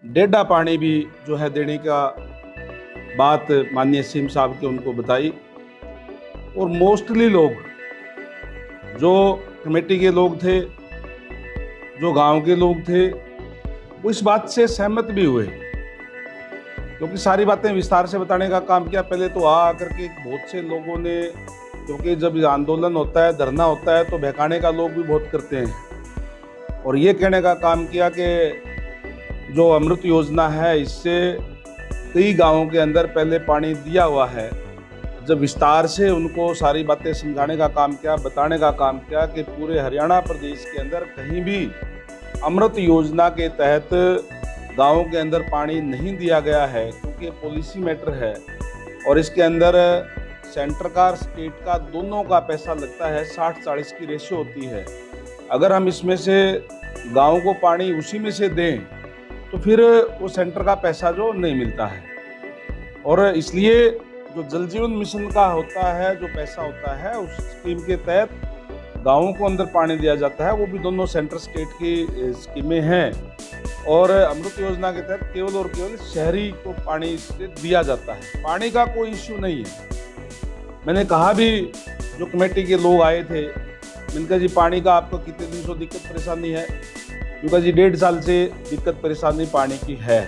डेढ़ा पानी भी जो है देने का बात माननीय सीएम साहब के उनको बताई। और मोस्टली लोग जो कमेटी के लोग थे, जो गांव के लोग थे, वो इस बात से सहमत भी हुए, क्योंकि सारी बातें विस्तार से बताने का काम किया। पहले तो आकर के बहुत से लोगों ने, क्योंकि जब आंदोलन होता है, धरना होता है, तो बहकाने का लोग भी बहुत करते हैं, और ये कहने का काम किया कि जो अमृत योजना है इससे कई गांवों के अंदर पहले पानी दिया हुआ है। जब विस्तार से उनको सारी बातें समझाने का काम किया, बताने का काम किया कि पूरे हरियाणा प्रदेश के अंदर कहीं भी अमृत योजना के तहत गांवों के अंदर पानी नहीं दिया गया है, क्योंकि ये पॉलिसी मैटर है और इसके अंदर सेंटर का, स्टेट का, दोनों का पैसा लगता है। 60-40 की रेशियो होती है। अगर हम इसमें से गांव को पानी उसी में से दें तो फिर वो सेंटर का पैसा जो नहीं मिलता है, और इसलिए जो जल जीवन मिशन का होता है, जो पैसा होता है, उस स्कीम के तहत गांवों को अंदर पानी दिया जाता है। वो भी दोनों सेंटर स्टेट की स्कीमें हैं, और अमृत योजना के तहत केवल और केवल शहरी को पानी से दिया जाता है। पानी का कोई इश्यू नहीं है। मैंने कहा भी, जो कमेटी के लोग आए थे, मैंने कहा जी पानी का आपको कितने दिन से दिक्कत परेशानी है? क्योंकि जी 1.5 साल से दिक्कत परेशानी पानी की है।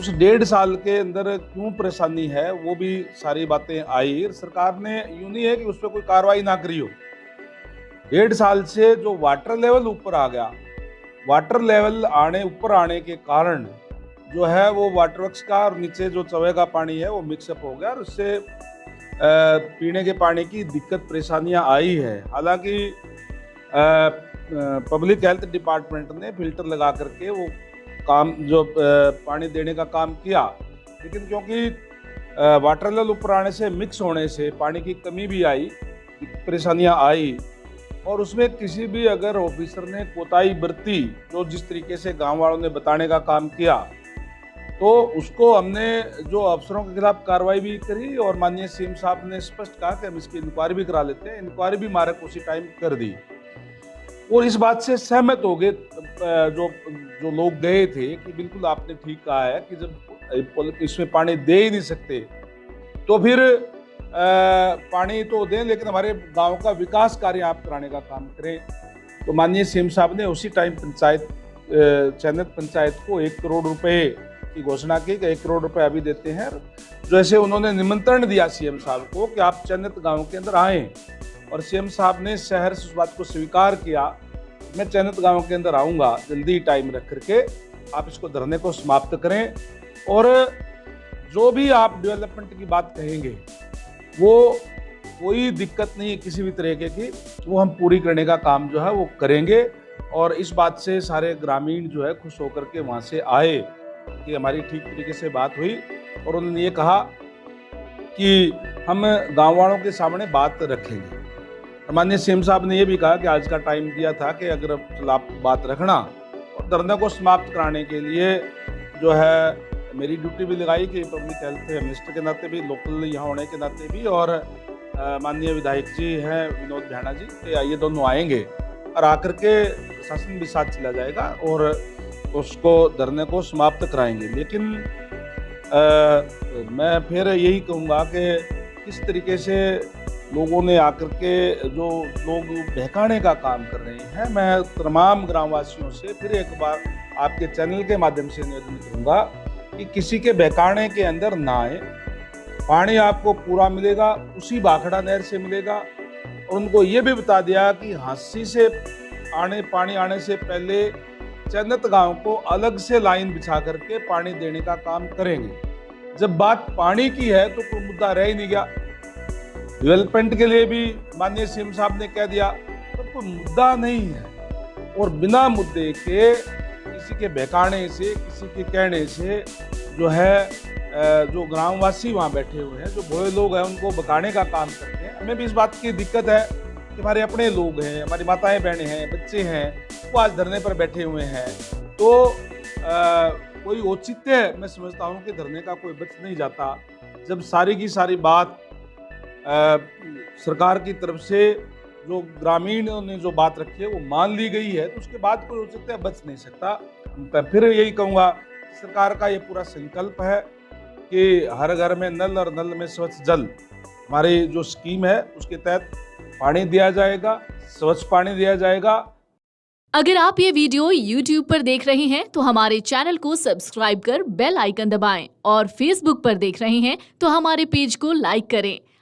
उस 1.5 साल के अंदर क्यों परेशानी है वो भी सारी बातें आई। सरकार ने यूं नहीं है कि उस पर कोई कार्रवाई ना करी हो। 1.5 साल से जो वाटर लेवल ऊपर आ गया, वाटर लेवल ऊपर आने के कारण जो है वो वाटर वर्क्स का और नीचे जो चौवे का पानी है वो मिक्सअप हो गया, और उससे पीने के पानी की दिक्कत परेशानियां आई है। हालांकि पब्लिक हेल्थ डिपार्टमेंट ने फिल्टर लगा करके वो काम, जो पानी देने का काम किया, लेकिन क्योंकि वाटर लेवल ऊपर आने से, मिक्स होने से पानी की कमी भी आई, परेशानियां आई, और उसमें किसी भी अगर ऑफिसर ने कोताही बरती, जो जिस तरीके से गांव वालों ने बताने का काम किया, तो उसको हमने जो अफसरों के खिलाफ कार्रवाई भी करी, और माननीय सीएम साहब ने स्पष्ट कहा कि हम इसकी इंक्वायरी भी करा लेते हैं। इंक्वायरी भी मारक उसी टाइम कर दी, और इस बात से सहमत हो गए जो लोग गए थे कि बिल्कुल आपने ठीक कहा है कि जब इसमें पानी दे ही नहीं सकते तो फिर पानी तो दें, लेकिन हमारे गांव का विकास कार्य आप कराने का काम करें। तो माननीय सीएम साहब ने उसी टाइम पंचायत, चयनित पंचायत को 1 करोड़ रुपए की घोषणा की कि 1 करोड़ रुपए अभी देते हैं। जैसे उन्होंने निमंत्रण दिया सीएम साहब को कि आप चयनित गाँव के अंदर आएँ, और सीएम साहब ने शहर से उस बात को स्वीकार किया, मैं चयनित गाँव के अंदर आऊँगा, जल्दी टाइम रख करके आप इसको धरने को समाप्त करें, और जो भी आप डेवलपमेंट की बात कहेंगे वो कोई दिक्कत नहीं है किसी भी तरीके की, वो हम पूरी करने का काम जो है वो करेंगे। और इस बात से सारे ग्रामीण जो है खुश होकर के वहाँ से आए कि हमारी ठीक तरीके से बात हुई, और उन्होंने ये कहा कि हम गाँव वालों के सामने बात रखेंगे। माननीय सीएम साहब ने यह भी कहा कि आज का टाइम दिया था कि अगर आप बात रखना, और धरने को समाप्त कराने के लिए जो है मेरी ड्यूटी भी लगाई कि पब्लिक हेल्थ मिनिस्टर के नाते भी, लोकल यहाँ होने के नाते भी, और माननीय विधायक जी हैं विनोद भैणा जी, ये दोनों आएंगे और आकर के प्रशासन भी साथ चला जाएगा और उसको धरने को समाप्त कराएंगे। लेकिन मैं फिर यही कहूँगा कि किस तरीके से लोगों ने आकर के जो लोग बहकाने का काम कर रहे हैं, मैं तमाम ग्रामवासियों से फिर एक बार आपके चैनल के माध्यम से निवेदन करूंगा कि किसी के बहकाने के अंदर ना आए। पानी आपको पूरा मिलेगा, उसी भाखड़ा नहर से मिलेगा, और उनको ये भी बता दिया कि हांसी से पानी आने से पहले चयनित गांव को अलग से लाइन बिछा करके पानी देने का काम करेंगे। जब बात पानी की है तो कोई मुद्दा रह ही नहीं गया। डेवलपमेंट के लिए भी माननीय सीएम साहब ने कह दिया, तो कोई मुद्दा नहीं है। और बिना मुद्दे के, किसी के बहकाने से, किसी के कहने से जो है जो ग्रामवासी वहाँ बैठे हुए हैं, जो भोले लोग हैं, उनको बकाने का काम करते हैं। हमें भी इस बात की दिक्कत है कि हमारे अपने लोग हैं, हमारी माताएं बहनें हैं, बच्चे हैं, वो आज धरने पर बैठे हुए हैं। तो कोई औचित्य मैं समझता हूँ कि धरने का कोई बच नहीं जाता। जब सारी की सारी बात सरकार की तरफ से जो ग्रामीणों ने जो बात रखी है वो मान ली गई है, तो उसके बाद कोई औचित्य बच नहीं सकता। फिर यही कहूँगा, सरकार का ये पूरा संकल्प है कि हर घर में नल और नल में स्वच्छ जल, हमारी जो स्कीम है उसके तहत पानी दिया जाएगा, स्वच्छ पानी दिया जाएगा। अगर आप ये वीडियो YouTube पर देख रहे हैं तो हमारे चैनल को सब्सक्राइब कर बेल आइकन दबाएं और Facebook पर देख रहे हैं तो हमारे पेज को लाइक करें।